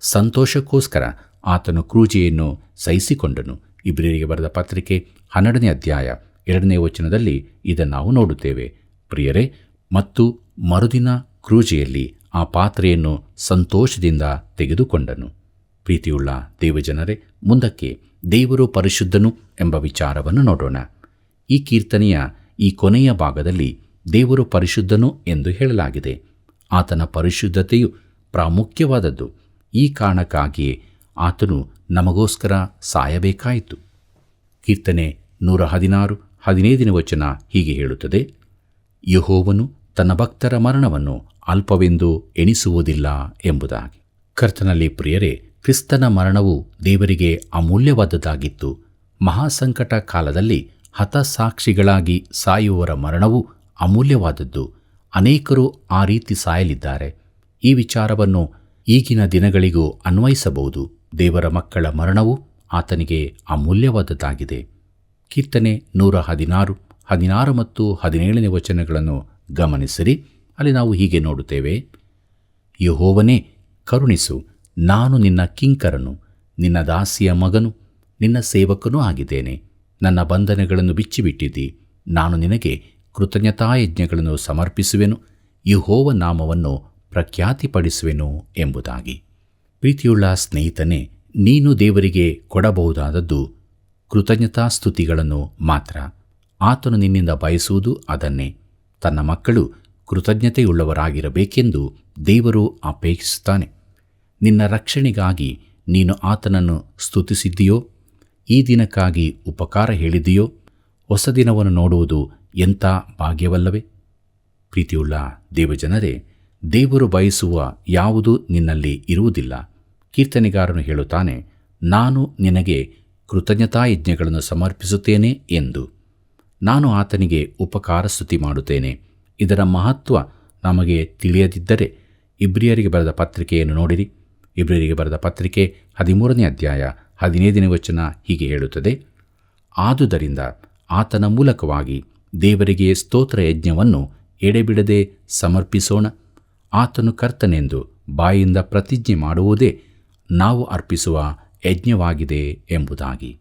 ಸಂತೋಷಕ್ಕೋಸ್ಕರ ಆತನು ಕ್ರೂಜೆಯನ್ನು ಸಹಿಸಿಕೊಂಡನು. ಇಬ್ರಿಯರಿಗೆ ಬರೆದ ಪತ್ರಿಕೆ 12ನೇ ಅಧ್ಯಾಯ 2ನೇ ವಚನದಲ್ಲಿ ಇದನ್ನು ನಾವು ನೋಡುತ್ತೇವೆ. ಪ್ರಿಯರೇ, ಮತ್ತು ಮರುದಿನ ಕ್ರೂಜೆಯಲ್ಲಿ ಆ ಪಾತ್ರೆಯನ್ನು ಸಂತೋಷದಿಂದ ತೆಗೆದುಕೊಂಡನು. ಪ್ರೀತಿಯುಳ್ಳ ದೇವಜನರೇ, ಮುಂದಕ್ಕೆ ದೇವರು ಪರಿಶುದ್ಧನು ಎಂಬ ವಿಚಾರವನ್ನು ನೋಡೋಣ. ಈ ಕೀರ್ತನೆಯ ಈ ಕೊನೆಯ ಭಾಗದಲ್ಲಿ ದೇವರು ಪರಿಶುದ್ಧನು ಎಂದು ಹೇಳಲಾಗಿದೆ. ಆತನ ಪರಿಶುದ್ಧತೆಯು ಪ್ರಾಮುಖ್ಯವಾದದ್ದು. ಈ ಕಾರಣಕ್ಕಾಗಿಯೇ ಆತನು ನಮಗೋಸ್ಕರ ಸಾಯಬೇಕಾಯಿತು. ಕೀರ್ತನೆ 116:15 ವಚನ ಹೀಗೆ ಹೇಳುತ್ತದೆ: ಯೆಹೋವನು ತನ್ನ ಭಕ್ತರ ಮರಣವನ್ನು ಅಲ್ಪವೆಂದು ಎಣಿಸುವುದಿಲ್ಲ ಎಂಬುದಾಗಿ. ಕರ್ತನಲ್ಲಿ ಪ್ರಿಯರೇ, ಕ್ರಿಸ್ತನ ಮರಣವು ದೇವರಿಗೆ ಅಮೂಲ್ಯವಾದದ್ದಾಗಿತ್ತು. ಮಹಾಸಂಕಟ ಕಾಲದಲ್ಲಿ ಹತಸಾಕ್ಷಿಗಳಾಗಿ ಸಾಯುವವರ ಮರಣವು ಅಮೂಲ್ಯವಾದದ್ದು. ಅನೇಕರು ಆ ರೀತಿ ಸಾಯಲಿದ್ದಾರೆ. ಈ ವಿಚಾರವನ್ನು ಈಗಿನ ದಿನಗಳಿಗೂ ಅನ್ವಯಿಸಬಹುದು. ದೇವರ ಮಕ್ಕಳ ಮರಣವು ಆತನಿಗೆ ಅಮೂಲ್ಯವಾದದ್ದಾಗಿದೆ. ಕೀರ್ತನೆ 116 ಮತ್ತು 17ನೇ ವಚನಗಳನ್ನು ಗಮನಿಸಿರಿ. ಅಲ್ಲಿ ನಾವು ಹೀಗೆ ನೋಡುತ್ತೇವೆ: ಯೆಹೋವನೇ, ಕರುಣಿಸು, ನಾನು ನಿನ್ನ ಕಿಂಕರನು, ನಿನ್ನ ದಾಸಿಯ ಮಗನು, ನಿನ್ನ ಸೇವಕನೂ ಆಗಿದ್ದೇನೆ. ನನ್ನ ಬಂಧನಗಳನ್ನು ಬಿಚ್ಚಿಬಿಟ್ಟಿದ್ದಿ. ನಾನು ನಿನಗೆ ಕೃತಜ್ಞತಾಯಜ್ಞಗಳನ್ನು ಸಮರ್ಪಿಸುವೆನು, ಯೆಹೋವ ನಾಮವನ್ನು ಪ್ರಖ್ಯಾತಿಪಡಿಸುವೆನು ಎಂಬುದಾಗಿ. ಪ್ರೀತಿಯುಳ್ಳ ಸ್ನೇಹಿತನೇ, ನೀನು ದೇವರಿಗೆ ಕೊಡಬಹುದಾದದ್ದು ಕೃತಜ್ಞತಾಸ್ತುತಿಗಳನ್ನು ಮಾತ್ರ. ಆತನು ನಿನ್ನಿಂದ ಬಯಸುವುದು ಅದನ್ನೇ. ತನ್ನ ಮಕ್ಕಳು ಕೃತಜ್ಞತೆಯುಳ್ಳವರಾಗಿರಬೇಕೆಂದು ದೇವರು ಅಪೇಕ್ಷಿಸುತ್ತಾನೆ. ನಿನ್ನ ರಕ್ಷಣೆಗಾಗಿ ನೀನು ಆತನನ್ನು ಸ್ತುತಿಸಿದ್ದೀಯೋ? ಈ ದಿನಕ್ಕಾಗಿ ಉಪಕಾರ ಹೇಳಿದೆಯೋ? ಹೊಸ ದಿನವನ್ನು ನೋಡುವುದು ಎಂಥ ಭಾಗ್ಯವಲ್ಲವೇ? ಪ್ರೀತಿಯುಳ್ಳ ದೇವಜನರೇ, ದೇವರು ಬಯಸುವ ಯಾವುದೂ ನಿನ್ನಲ್ಲಿ ಇರುವುದಿಲ್ಲ. ಕೀರ್ತನೆಗಾರನು ಹೇಳುತ್ತಾನೆ, ನಾನು ನಿನಗೆ ಕೃತಜ್ಞತಾಯಜ್ಞಗಳನ್ನು ಸಮರ್ಪಿಸುತ್ತೇನೆ ಎಂದು. ನಾನು ಆತನಿಗೆ ಉಪಕಾರ ಸ್ತುತಿ ಮಾಡುತ್ತೇನೆ. ಇದರ ಮಹತ್ವ ನಮಗೆ ತಿಳಿಯದಿದ್ದರೆ ಇಬ್ರಿಯರಿಗೆ ಬರೆದ ಪತ್ರಿಕೆಯನ್ನು ನೋಡಿರಿ. ಇಬ್ರಿಯರಿಗೆ ಬರೆದ ಪತ್ರಿಕೆ 13ನೇ ಅಧ್ಯಾಯ 15ನೇ ವಚನ ಹೀಗೆ ಹೇಳುತ್ತದೆ: ಆದುದರಿಂದ ಆತನ ಮೂಲಕವಾಗಿ ದೇವರಿಗೆ ಸ್ತೋತ್ರ ಯಜ್ಞವನ್ನು ಎಡೆಬಿಡದೆ ಸಮರ್ಪಿಸೋಣ. ಆತನು ಕರ್ತನೆಂದು ಬಾಯಿಂದ ಪ್ರತಿಜ್ಞೆ ಮಾಡುವುದೇ ನಾವು ಅರ್ಪಿಸುವ ಯಜ್ಞವಾಗಿದೆ ಎಂಬುದಾಗಿ.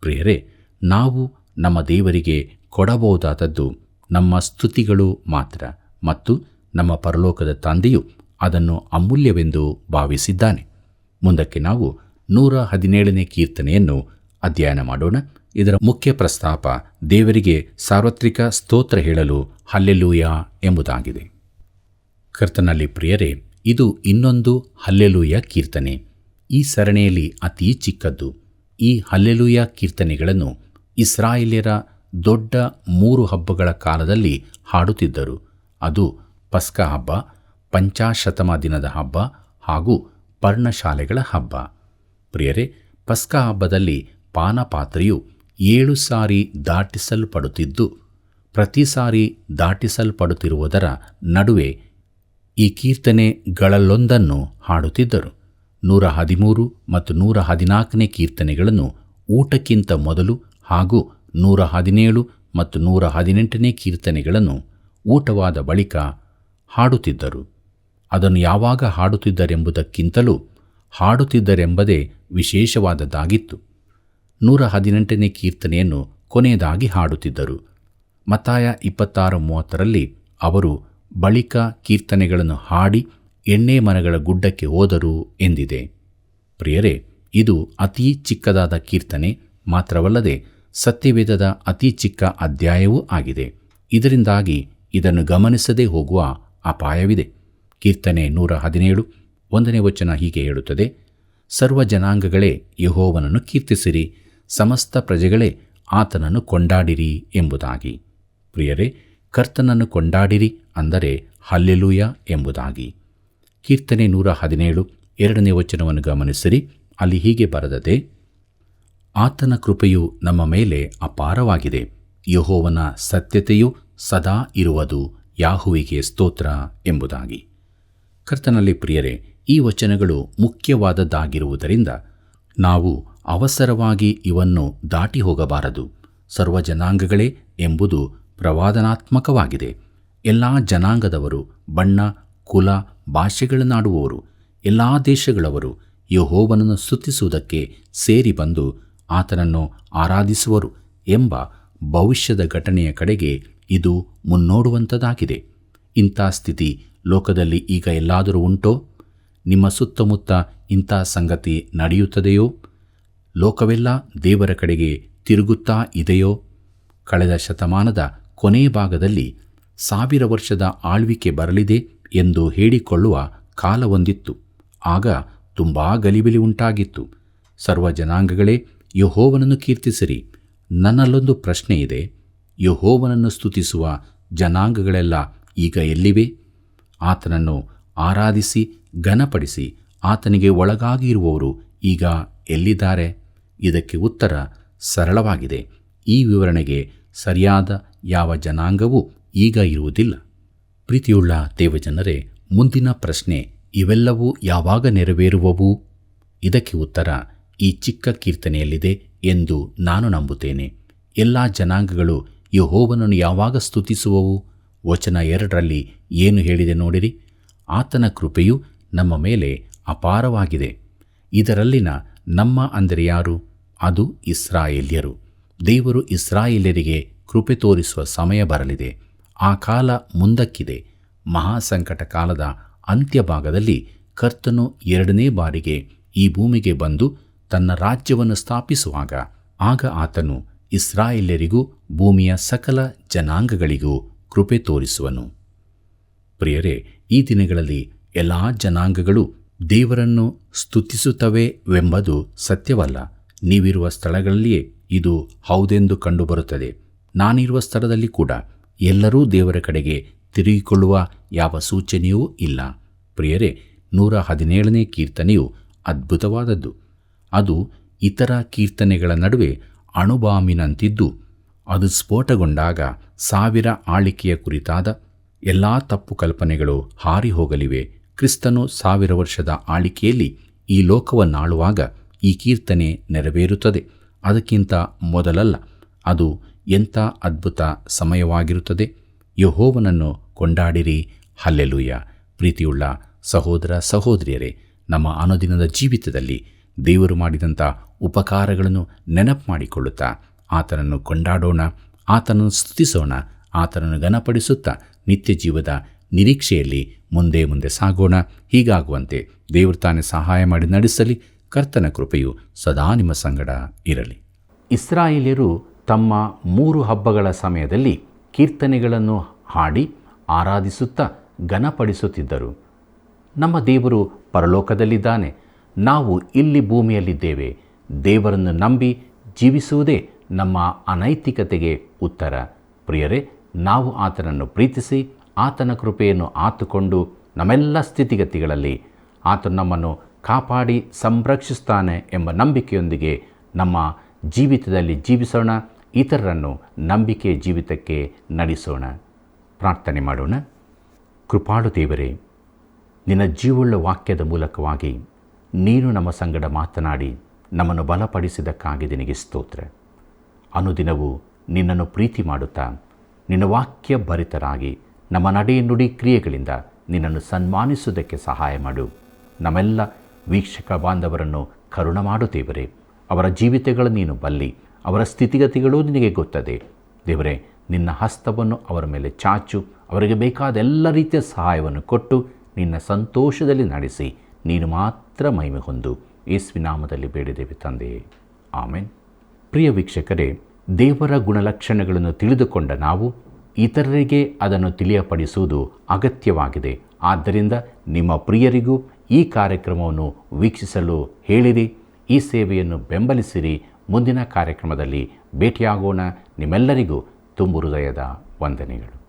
ಪ್ರಿಯರೇ, ನಾವು ನಮ್ಮ ದೇವರಿಗೆ ಕೊಡಬಹುದಾದದ್ದು ನಮ್ಮ ಸ್ತುತಿಗಳು ಮಾತ್ರ, ಮತ್ತು ನಮ್ಮ ಪರಲೋಕದ ತಂದೆಯು ಅದನ್ನು ಅಮೂಲ್ಯವೆಂದು ಭಾವಿಸಿದ್ದಾನೆ. ಮುಂದಕ್ಕೆ ನಾವು 117ನೇ ಕೀರ್ತನೆಯನ್ನು ಅಧ್ಯಯನ ಮಾಡೋಣ. ಇದರ ಮುಖ್ಯ ಪ್ರಸ್ತಾಪ ದೇವರಿಗೆ ಸಾರ್ವತ್ರಿಕ ಸ್ತೋತ್ರ ಹೇಳಲು ಹಲ್ಲೆಲೂಯಾ ಎಂಬುದಾಗಿದೆ. ಕರ್ತನಲ್ಲಿ ಪ್ರಿಯರೇ, ಇದು ಇನ್ನೊಂದು ಹಲ್ಲೆಲೂಯಾ ಕೀರ್ತನೆ. ಈ ಸರಣಿಯಲ್ಲಿ ಅತೀ ಚಿಕ್ಕದ್ದು. ಈ ಹಲ್ಲೆಲೂಯಾ ಕೀರ್ತನೆಗಳನ್ನು ಇಸ್ರಾಯೇಲ್ಯರ ದೊಡ್ಡ 3 ಹಬ್ಬಗಳ ಕಾಲದಲ್ಲಿ ಹಾಡುತ್ತಿದ್ದರು. ಅದು ಪಸ್ಕ ಹಬ್ಬ, ಪಂಚಾಶತಮ ದಿನದ ಹಬ್ಬ ಹಾಗೂ ಪರ್ಣಶಾಲೆಗಳ ಹಬ್ಬ. ಪ್ರಿಯರೇ, ಪಸ್ಕ ಹಬ್ಬದಲ್ಲಿ ಪಾನಪಾತ್ರೆಯು 7 ಸಾರಿ ದಾಟಿಸಲ್ಪಡುತ್ತಿದ್ದು, ಪ್ರತಿ ಸಾರಿ ದಾಟಿಸಲ್ಪಡುತ್ತಿರುವುದರ ನಡುವೆ ಈ ಕೀರ್ತನೆಗಳಲ್ಲೊಂದನ್ನು ಹಾಡುತ್ತಿದ್ದರು. 113 ಮತ್ತು 114ನೇ ಕೀರ್ತನೆಗಳನ್ನು ಊಟಕ್ಕಿಂತ ಮೊದಲು ಹಾಗೂ 117 ಮತ್ತು 118ನೇ ಕೀರ್ತನೆಗಳನ್ನು ಊಟವಾದ ಬಳಿಕ ಹಾಡುತ್ತಿದ್ದರು. ಅದನ್ನು ಯಾವಾಗ ಹಾಡುತ್ತಿದ್ದರೆಂಬುದಕ್ಕಿಂತಲೂ ಹಾಡುತ್ತಿದ್ದರೆಂಬುದೇ ವಿಶೇಷವಾದದ್ದಾಗಿತ್ತು. 118ನೇ ಕೀರ್ತನೆಯನ್ನು ಕೊನೆಯದಾಗಿ ಹಾಡುತ್ತಿದ್ದರು. ಮತ್ತಾಯ 26:30ರಲ್ಲಿ ಅವರು ಬಳಿಕ ಕೀರ್ತನೆಗಳನ್ನು ಹಾಡಿ ಎಣ್ಣೆ ಮರಗಳ ಗುಡ್ಡಕ್ಕೆ ಹೋದರು ಎಂದಿದೆ. ಪ್ರಿಯರೇ, ಇದು ಅತೀ ಚಿಕ್ಕದಾದ ಕೀರ್ತನೆ ಮಾತ್ರವಲ್ಲದೆ ಸತ್ಯವೇದದ ಅತೀ ಚಿಕ್ಕ ಅಧ್ಯಾಯವೂ ಆಗಿದೆ. ಇದರಿಂದಾಗಿ ಇದನ್ನು ಗಮನಿಸದೇ ಹೋಗುವ ಅಪಾಯವಿದೆ. ಕೀರ್ತನೆ 117 1ನೇ ವಚನ ಹೀಗೆ ಹೇಳುತ್ತದೆ, ಸರ್ವ ಜನಾಂಗಗಳೇ ಯೆಹೋವನನ್ನು ಕೀರ್ತಿಸಿರಿ, ಸಮಸ್ತ ಪ್ರಜೆಗಳೇ ಆತನನ್ನು ಕೊಂಡಾಡಿರಿ ಎಂಬುದಾಗಿ. ಪ್ರಿಯರೇ, ಕರ್ತನನ್ನು ಕೊಂಡಾಡಿರಿ ಅಂದರೆ ಹಲ್ಲೆಲೂಯ ಎಂಬುದಾಗಿ. ಕೀರ್ತನೆ 117 2ನೇ ವಚನವನ್ನು ಗಮನಿಸಿರಿ. ಅಲ್ಲಿ ಹೀಗೆ ಬರೆದದೆ, ಆತನ ಕೃಪೆಯು ನಮ್ಮ ಮೇಲೆ ಅಪಾರವಾಗಿದೆ, ಯೆಹೋವನ ಸತ್ಯತೆಯು ಸದಾ ಇರುವುದು, ಯಾಹುವಿಗೆ ಸ್ತೋತ್ರ ಎಂಬುದಾಗಿ. ಕರ್ತನಲ್ಲಿ ಪ್ರಿಯರೇ, ಈ ವಚನಗಳು ಮುಖ್ಯವಾದದ್ದಾಗಿರುವುದರಿಂದ ನಾವು ಅವಸರವಾಗಿ ಇವನ್ನು ದಾಟಿ ಹೋಗಬಾರದು. ಸರ್ವ ಜನಾಂಗಗಳೇ ಎಂಬುದು ಪ್ರವಾದನಾತ್ಮಕವಾಗಿದೆ. ಎಲ್ಲ ಜನಾಂಗದವರು, ಬಣ್ಣ, ಕುಲ, ಭಾಷೆಗಳನ್ನಾಡುವವರು, ಎಲ್ಲ ದೇಶಗಳವರು ಯೆಹೋವನನ್ನು ಸ್ತುತಿಸುವುದಕ್ಕೆ ಸೇರಿ ಬಂದು ಆತನನ್ನು ಆರಾಧಿಸುವರು ಎಂಬ ಭವಿಷ್ಯದ ಘಟನೆಯ ಕಡೆಗೆ ಇದು ಮುನ್ನೋಡುವಂಥದ್ದಾಗಿದೆ. ಇಂಥ ಸ್ಥಿತಿ ಲೋಕದಲ್ಲಿ ಈಗ ಎಲ್ಲಾದರೂ ಉಂಟೋ? ನಿಮ್ಮ ಸುತ್ತಮುತ್ತ ಇಂಥ ಸಂಗತಿ ನಡೆಯುತ್ತದೆಯೋ? ಲೋಕವೆಲ್ಲ ದೇವರ ಕಡೆಗೆ ತಿರುಗುತ್ತಾ ಇದೆಯೋ? ಕಳೆದ ಶತಮಾನದ ಕೊನೆ ಭಾಗದಲ್ಲಿ 1000 ವರ್ಷದ ಆಳ್ವಿಕೆ ಬರಲಿದೆ ಎಂದು ಹೇಳಿಕೊಳ್ಳುವ ಕಾಲವೊಂದಿತ್ತು. ಆಗ ತುಂಬ ಗಲಿಬಿಲಿ ಉಂಟಾಗಿತ್ತು. ಸರ್ವ ಜನಾಂಗಗಳೇ ಯೆಹೋವನನ್ನು ಕೀರ್ತಿಸಿರಿ. ನನ್ನಲ್ಲೊಂದು ಪ್ರಶ್ನೆ ಇದೆ. ಯೆಹೋವನನ್ನು ಸ್ತುತಿಸುವ ಜನಾಂಗಗಳೆಲ್ಲ ಈಗ ಎಲ್ಲಿವೆ? ಆತನನ್ನು ಆರಾಧಿಸಿ ಘನಪಡಿಸಿ ಆತನಿಗೆ ಒಳಗಾಗಿರುವವರು ಈಗ ಎಲ್ಲಿದ್ದಾರೆ? ಇದಕ್ಕೆ ಉತ್ತರ ಸರಳವಾಗಿದೆ. ಈ ವಿವರಣೆಗೆ ಸರಿಯಾದ ಯಾವ ಜನಾಂಗವೂ ಈಗ ಇರುವುದಿಲ್ಲ. ಪ್ರೀತಿಯುಳ್ಳ ದೇವಜನರೇ, ಮುಂದಿನ ಪ್ರಶ್ನೆ, ಇವೆಲ್ಲವೂ ಯಾವಾಗ ನೆರವೇರುವವು? ಇದಕ್ಕೆ ಉತ್ತರ ಈ ಚಿಕ್ಕ ಕೀರ್ತನೆಯಲ್ಲಿದೆ ಎಂದು ನಾನು ನಂಬುತ್ತೇನೆ. ಎಲ್ಲ ಜನಾಂಗಗಳು ಯೆಹೋವನನ್ನು ಯಾವಾಗ ಸ್ತುತಿಸುವವು? ವಚನ 2ರಲ್ಲಿ ಏನು ಹೇಳಿದೆ ನೋಡಿರಿ. ಆತನ ಕೃಪೆಯು ನಮ್ಮ ಮೇಲೆ ಅಪಾರವಾಗಿದೆ. ಇದರಲ್ಲಿನ ನಮ್ಮ ಅಂದರೆ ಯಾರು? ಅದು ಇಸ್ರಾಯೇಲ್ಯರು. ದೇವರು ಇಸ್ರಾಯೇಲ್ಯರಿಗೆ ಕೃಪೆ ತೋರಿಸುವ ಸಮಯ ಬರಲಿದೆ. ಆ ಕಾಲ ಮುಂದಕ್ಕಿದೆ. ಮಹಾಸಂಕಟ ಕಾಲದ ಅಂತ್ಯಭಾಗದಲ್ಲಿ ಕರ್ತನು 2ನೇ ಬಾರಿಗೆ ಈ ಭೂಮಿಗೆ ಬಂದು ತನ್ನ ರಾಜ್ಯವನ್ನು ಸ್ಥಾಪಿಸುವಾಗ ಆಗ ಆತನು ಇಸ್ರಾಯೇಲ್ಯರಿಗೂ ಭೂಮಿಯ ಸಕಲ ಜನಾಂಗಗಳಿಗೂ ಕೃಪೆ ತೋರಿಸುವನು. ಪ್ರಿಯರೇ, ಈ ದಿನಗಳಲ್ಲಿ ಎಲ್ಲ ಜನಾಂಗಗಳು ದೇವರನ್ನು ಸ್ತುತಿಸುತ್ತವೆಂಬುದು ಸತ್ಯವಲ್ಲ. ನೀವಿರುವ ಸ್ಥಳಗಳಲ್ಲಿಯೇ ಇದು ಹೌದೆಂದು ಕಂಡುಬರುತ್ತದೆ. ನಾನಿರುವ ಸ್ಥಳದಲ್ಲಿ ಕೂಡ ಎಲ್ಲರೂ ದೇವರ ಕಡೆಗೆ ತಿರುಗಿಕೊಳ್ಳುವ ಯಾವ ಸೂಚನೆಯೂ ಇಲ್ಲ. ಪ್ರಿಯರೇ, 117ನೇ ಕೀರ್ತನೆಯು ಅದ್ಭುತವಾದದ್ದು. ಅದು ಇತರ ಕೀರ್ತನೆಗಳ ನಡುವೆ ಅಣುಬಾಂಬಿನಂತಿದ್ದು, ಅದು ಸ್ಫೋಟಗೊಂಡಾಗ 1000 ಆಳಿಕೆಯ ಕುರಿತಾದ ಎಲ್ಲ ತಪ್ಪು ಕಲ್ಪನೆಗಳು ಹಾರಿ ಹೋಗಲಿವೆ. ಕ್ರಿಸ್ತನು 1000 ವರ್ಷದ ಆಳಿಕೆಯಲ್ಲಿ ಈ ಲೋಕವನ್ನಾಳುವಾಗ ಈ ಕೀರ್ತನೆ ನೆರವೇರುತ್ತದೆ. ಅದಕ್ಕಿಂತ ಮೊದಲಲ್ಲ. ಅದು ಎಂಥ ಅದ್ಭುತ ಸಮಯವಾಗಿರುತ್ತದೆ. ಯೆಹೋವನನ್ನು ಕೊಂಡಾಡಿರಿ, ಹಲ್ಲೆಲೂಯ. ಪ್ರೀತಿಯುಳ್ಳ ಸಹೋದರ ಸಹೋದರಿಯರೇ, ನಮ್ಮ ಅನುದಿನದ ಜೀವಿತದಲ್ಲಿ ದೇವರು ಮಾಡಿದಂಥ ಉಪಕಾರಗಳನ್ನು ನೆನಪು ಮಾಡಿಕೊಳ್ಳುತ್ತಾ ಆತನನ್ನು ಕೊಂಡಾಡೋಣ, ಆತನನ್ನು ಸ್ತುತಿಸೋಣ, ಆತನನ್ನು ಘನಪಡಿಸುತ್ತಾ ನಿತ್ಯ ಜೀವದ ನಿರೀಕ್ಷೆಯಲ್ಲಿ ಮುಂದೆ ಮುಂದೆ ಸಾಗೋಣ. ಹೀಗಾಗುವಂತೆ ದೇವರು ತಾನೇ ಸಹಾಯ ಮಾಡಿ ನಡೆಸಲಿ. ಕರ್ತನ ಕೃಪೆಯು ಸದಾ ನಿಮ್ಮ ಸಂಗಡ ಇರಲಿ. ಇಸ್ರಾಯೇಲ್ಯರು ತಮ್ಮ 3 ಹಬ್ಬಗಳ ಸಮಯದಲ್ಲಿ ಕೀರ್ತನೆಗಳನ್ನು ಹಾಡಿ ಆರಾಧಿಸುತ್ತಾ ಘನಪಡಿಸುತ್ತಿದ್ದರು. ನಮ್ಮ ದೇವರು ಪರಲೋಕದಲ್ಲಿದ್ದಾನೆ, ನಾವು ಇಲ್ಲಿ ಭೂಮಿಯಲ್ಲಿದ್ದೇವೆ. ದೇವರನ್ನು ನಂಬಿ ಜೀವಿಸುವುದೇ ನಮ್ಮ ಅನೈತಿಕತೆಗೆ ಉತ್ತರ. ಪ್ರಿಯರೇ, ನಾವು ಆತನನ್ನು ಪ್ರೀತಿಸಿ ಆತನ ಕೃಪೆಯನ್ನು ಆತುಕೊಂಡು ನಮ್ಮೆಲ್ಲ ಸ್ಥಿತಿಗತಿಗಳಲ್ಲಿ ಆತನು ನಮ್ಮನ್ನು ಕಾಪಾಡಿ ಸಂರಕ್ಷಿಸ್ತಾನೆ ಎಂಬ ನಂಬಿಕೆಯೊಂದಿಗೆ ನಮ್ಮ ಜೀವಿತದಲ್ಲಿ ಜೀವಿಸೋಣ. ಇತರರನ್ನು ನಂಬಿಕೆ ಜೀವಿತಕ್ಕೆ ನಡೆಸೋಣ. ಪ್ರಾರ್ಥನೆ ಮಾಡೋಣ. ಕೃಪಾಳು ದೇವರೇ, ನಿನ್ನ ಜೀವವುಳ್ಳ ವಾಕ್ಯದ ಮೂಲಕವಾಗಿ ನೀನು ನಮ್ಮ ಸಂಗಡ ಮಾತನಾಡಿ ನಮ್ಮನ್ನು ಬಲಪಡಿಸಿದ್ದಕ್ಕಾಗಿ ನಿನಗೆ ಸ್ತೋತ್ರ. ಅನುದಿನವೂ ನಿನ್ನನ್ನು ಪ್ರೀತಿ ಮಾಡುತ್ತಾ ನಿನ್ನ ವಾಕ್ಯ ಭರಿತರಾಗಿ ನಮ್ಮ ನಡೆ ನುಡಿ ಕ್ರಿಯೆಗಳಿಂದ ನಿನ್ನನ್ನು ಸನ್ಮಾನಿಸುವುದಕ್ಕೆ ಸಹಾಯ ಮಾಡು. ನಮ್ಮೆಲ್ಲ ವೀಕ್ಷಕ ಬಾಂಧವರನ್ನು ಕರುಣ ಮಾಡು ದೇವರೇ. ಅವರ ಜೀವಿತಗಳು ನೀನು ಬಲ್ಲಿ, ಅವರ ಸ್ಥಿತಿಗತಿಗಳೂ ನಿನಗೆ ಗೊತ್ತದೆ ದೇವರೇ. ನಿನ್ನ ಹಸ್ತವನ್ನು ಅವರ ಮೇಲೆ ಚಾಚು, ಅವರಿಗೆ ಬೇಕಾದ ಎಲ್ಲ ರೀತಿಯ ಸಹಾಯವನ್ನು ಕೊಟ್ಟು ನಿನ್ನ ಸಂತೋಷದಲ್ಲಿ ನಡೆಸಿ ನೀನು ಮಾತ್ರ ಮಹಿಮೆ ಹೊಂದು. ಯೇಸುವಿನ ನಾಮದಲ್ಲಿ ಬೇಡಿದ್ದೇವೆ ತಂದೆಯೇ, ಆಮೆನ್. ಪ್ರಿಯ ವೀಕ್ಷಕರೇ, ದೇವರ ಗುಣಲಕ್ಷಣಗಳನ್ನು ತಿಳಿದುಕೊಂಡ ನಾವು ಇತರರಿಗೆ ಅದನ್ನು ತಿಳಿಯಪಡಿಸುವುದು ಅಗತ್ಯವಾಗಿದೆ. ಆದ್ದರಿಂದ ನಿಮ್ಮ ಪ್ರಿಯರಿಗೂ ಈ ಕಾರ್ಯಕ್ರಮವನ್ನು ವೀಕ್ಷಿಸಲು ಹೇಳಿರಿ. ಈ ಸೇವೆಯನ್ನು ಬೆಂಬಲಿಸಿರಿ. ಮುಂದಿನ ಕಾರ್ಯಕ್ರಮದಲ್ಲಿ ಭೇಟಿಯಾಗೋಣ. ನಿಮ್ಮೆಲ್ಲರಿಗೂ ತುಂಬು ಹೃದಯದ ವಂದನೆಗಳು.